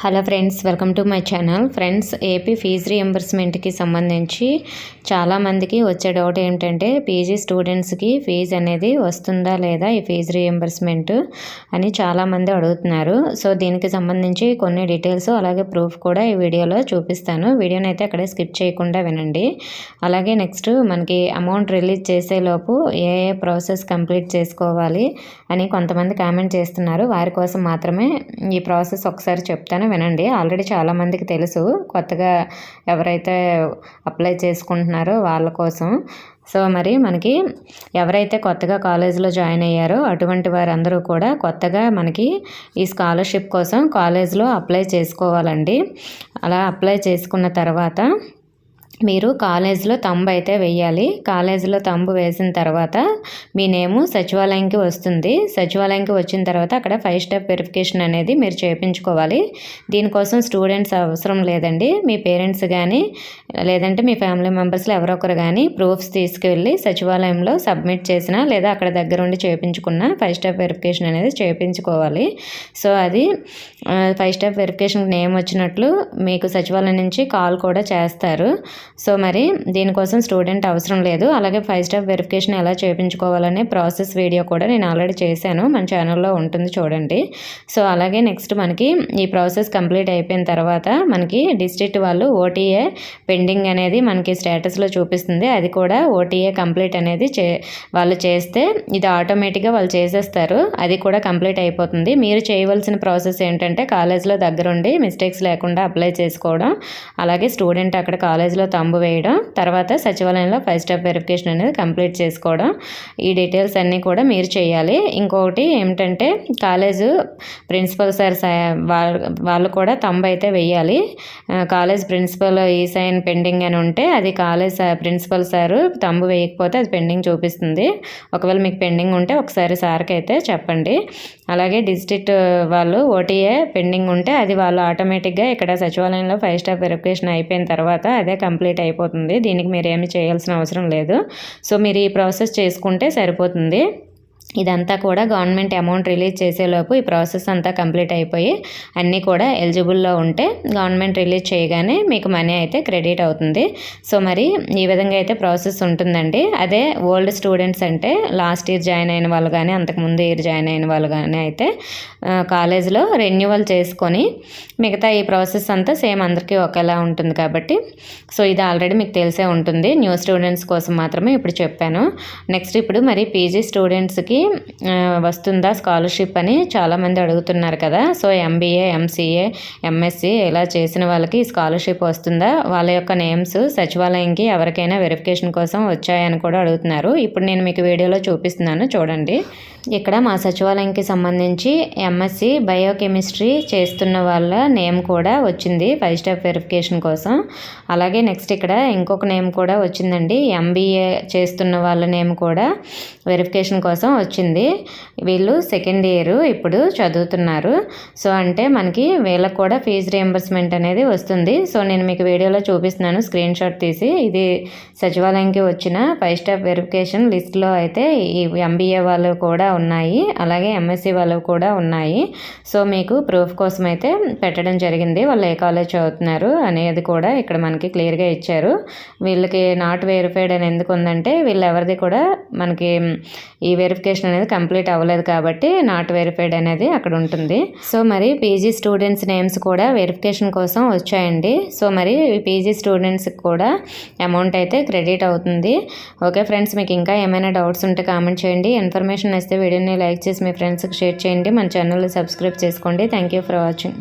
Hello friends, welcome to my channel. Friends, AP fee రీఎంబర్స్మెంట్కి సంబంధించి చాలామందికి వచ్చే డౌట్ ఏంటంటే పీజీ స్టూడెంట్స్కి ఫీజు అనేది వస్తుందా లేదా ఈ ఫీజు రీఎంబర్స్మెంట్ అని చాలామంది అడుగుతున్నారు. సో దీనికి సంబంధించి కొన్ని డీటెయిల్స్ అలాగే ప్రూఫ్ కూడా ఈ వీడియోలో చూపిస్తాను. వీడియోని అయితే అక్కడే స్కిప్ చేయకుండా వినండి. అలాగే నెక్స్ట్ మనకి అమౌంట్ రిలీజ్ చేసేలోపు ఏ ఏ ప్రాసెస్ కంప్లీట్ చేసుకోవాలి అని కొంతమంది కామెంట్ చేస్తున్నారు. వారి కోసం మాత్రమే ఈ ప్రాసెస్ ఒకసారి చెప్తాను, వినండి. ఆల్రెడీ చాలామందికి తెలుసు, కొత్తగా ఎవరైతే అప్లై చేసుకుంటున్నారో వాళ్ళ కోసం. సో మరి మనకి ఎవరైతే కొత్తగా కాలేజీలో జాయిన్ అయ్యారో అటువంటి వారందరూ కూడా కొత్తగా మనకి ఈ స్కాలర్షిప్ కోసం కాలేజీలో అప్లై చేసుకోవాలండి. అలా అప్లై చేసుకున్న తర్వాత మీరు కాలేజీలో తంబు అయితే వేయాలి. కాలేజీలో తంబు వేసిన తర్వాత మీ నేము సచివాలయంకి వస్తుంది. సచివాలయంకి వచ్చిన తర్వాత అక్కడ 5 స్టెప్ వెరిఫికేషన్ అనేది మీరు చేయించుకోవాలి. దీనికోసం స్టూడెంట్స్ అవసరం లేదండి. మీ పేరెంట్స్ కానీ లేదంటే మీ ఫ్యామిలీ మెంబర్స్లో ఎవరొకరు కానీ ప్రూఫ్స్ తీసుకువెళ్ళి సచివాలయంలో సబ్మిట్ చేసిన లేదా అక్కడ దగ్గరుండి చేయించుకున్న 5 స్టెప్ వెరిఫికేషన్ అనేది చేయించుకోవాలి. సో అది 5 స్టెప్ వెరిఫికేషన్ నేమ్ వచ్చినట్లు మీకు సచివాలయం నుంచి కాల్ కూడా చేస్తారు. సో మరి దీనికోసం స్టూడెంట్ అవసరం లేదు. అలాగే 5 స్టెప్ వెరిఫికేషన్ ఎలా చేయించుకోవాలనే ప్రాసెస్ వీడియో కూడా నేను ఆల్రెడీ చేశాను, మన ఛానల్లో ఉంటుంది, చూడండి. సో అలాగే నెక్స్ట్ మనకి ఈ ప్రాసెస్ కంప్లీట్ అయిపోయిన తర్వాత మనకి డిస్ట్రిక్ట్ వాళ్ళు ఓటీఏ పెండింగ్ అనేది మనకి స్టేటస్లో చూపిస్తుంది. అది కూడా ఓటీఏ కంప్లీట్ అనేది వాళ్ళు చేస్తే ఇది ఆటోమేటిక్గా వాళ్ళు చేసేస్తారు. అది కూడా కంప్లీట్ అయిపోతుంది. మీరు చేయవలసిన ప్రాసెస్ ఏంటంటే కాలేజ్లో దగ్గరుండి మిస్టేక్స్ లేకుండా అప్లై చేసుకోవడం, అలాగే స్టూడెంట్ అక్కడ కాలేజ్లో తంబు వేయడం, తర్వాత సచివాలయంలో 5 స్టెప్ వెరిఫికేషన్ అనేది కంప్లీట్ చేసుకోవడం. ఈ డీటెయిల్స్ అన్నీ కూడా మీరు చేయాలి. ఇంకొకటి ఏమిటంటే కాలేజు ప్రిన్సిపల్ సార్ వాళ్ళు కూడా తంబు అయితే వేయాలి. కాలేజ్ ప్రిన్సిపల్ ఈ సైన్ పెండింగ్ అని ఉంటే అది కాలేజ్ ప్రిన్సిపల్ సారు తంబు వేయకపోతే అది పెండింగ్ చూపిస్తుంది. ఒకవేళ మీకు పెండింగ్ ఉంటే ఒకసారి సార్కి అయితే చెప్పండి. అలాగే డిస్ట్రిక్ట్ వాళ్ళు ఓటీఏ పెండింగ్ ఉంటే అది వాళ్ళు ఆటోమేటిక్గా ఇక్కడ సచివాలయంలో 5 స్టెప్ వెరిఫికేషన్ అయిపోయిన తర్వాత అదే కంప్లీట్ అయిపోతుంది. దీనికి మీరు ఏమి చేయాల్సిన అవసరం లేదు. సో మీరు ఈ ప్రాసెస్ చేసుకుంటే సరిపోతుంది. ఇదంతా కూడా గవర్నమెంట్ అమౌంట్ రిలీజ్ చేసేలోపు ఈ ప్రాసెస్ అంతా కంప్లీట్ అయిపోయి అన్నీ కూడా ఎలిజిబుల్లో ఉంటే గవర్నమెంట్ రిలీజ్ చేయగానే మీకు మనీ అయితే క్రెడిట్ అవుతుంది. సో మరి ఈ విధంగా అయితే ప్రాసెస్ ఉంటుందండి. అదే ఓల్డ్ స్టూడెంట్స్ అంటే లాస్ట్ ఇయర్ జాయిన్ అయిన వాళ్ళు కానీ అంతకుముందు ఇయర్ జాయిన్ అయిన వాళ్ళు కానీ అయితే కాలేజ్లో రెన్యువల్ చేసుకొని మిగతా ఈ ప్రాసెస్ అంతా సేమ్ అందరికీ ఒకేలా ఉంటుంది కాబట్టి సో ఇది ఆల్రెడీ మీకు తెలిసే ఉంటుంది. న్యూ స్టూడెంట్స్ కోసం మాత్రమే ఇప్పుడు చెప్పాను. నెక్స్ట్ ఇప్పుడు మరి పీజీ స్టూడెంట్స్కి వస్తుందా స్కాలర్షిప్ అని చాలామంది అడుగుతున్నారు కదా. సో ఎంబీఏ, ఎంసీఏ, ఎంఎస్సి ఇలా చేసిన వాళ్ళకి స్కాలర్షిప్ వస్తుందా, వాళ్ళ యొక్క నేమ్స్ సచివాలయంకి ఎవరికైనా వెరిఫికేషన్ కోసం వచ్చాయని కూడా అడుగుతున్నారు. ఇప్పుడు నేను మీకు వీడియోలో చూపిస్తున్నాను, చూడండి. ఇక్కడ మా సచివాలయంకి సంబంధించి ఎంఎస్సి బయోకెమిస్ట్రీ చేస్తున్న వాళ్ళ నేమ్ కూడా వచ్చింది 5 స్టెప్ వెరిఫికేషన్ కోసం. అలాగే నెక్స్ట్ ఇక్కడ ఇంకొక నేమ్ కూడా వచ్చిందండి, ఎంబీఏ చేస్తున్న వాళ్ళ నేమ్ కూడా వెరిఫికేషన్ కోసం వచ్చింది. వీళ్ళు సెకండ్ ఇయర్ ఇప్పుడు చదువుతున్నారు. సో అంటే మనకి వీళ్ళకి కూడా ఫీజు రియంబర్స్మెంట్ అనేది వస్తుంది. సో నేను మీకు వీడియోలో చూపిస్తున్నాను స్క్రీన్ షాట్ తీసి. ఇది సచివాలయంకి వచ్చిన 5 స్టెప్ వెరిఫికేషన్ లిస్ట్లో అయితే ఈ ఎంబీఏ వాళ్ళు కూడా ఉన్నాయి, అలాగే ఎంఎస్సి వాళ్ళు కూడా ఉన్నాయి. సో మీకు ప్రూఫ్ కోసం అయితే పెట్టడం జరిగింది. వాళ్ళు ఏ కాలేజ్ చదువుతున్నారు అనేది కూడా ఇక్కడ మనకి క్లియర్గా ఇచ్చారు. వీళ్ళకి నాట్ వెరిఫైడ్ అని ఎందుకు ఉందంటే వీళ్ళు ఎవరిది కూడా మనకి ఈ వెరిఫికేషన్ అనేది కంప్లీట్ అవ్వలేదు కాబట్టి నాట్ వెరిఫైడ్ అనేది అక్కడ ఉంటుంది. సో మరి పీజీ స్టూడెంట్స్ నేమ్స్ కూడా వెరిఫికేషన్ కోసం వచ్చాయండి. సో మరి పీజీ స్టూడెంట్స్కి కూడా అమౌంట్ అయితే క్రెడిట్ అవుతుంది. ఓకే ఫ్రెండ్స్, మీకు ఇంకా ఏమైనా డౌట్స్ ఉంటే కామెంట్ చేయండి. ఇన్ఫర్మేషన్ వస్తే వీడియోని లైక్ చేసి మీ ఫ్రెండ్స్కి షేర్ చేయండి. మన ఛానల్ని సబ్స్క్రైబ్ చేసుకోండి. Thank you for watching.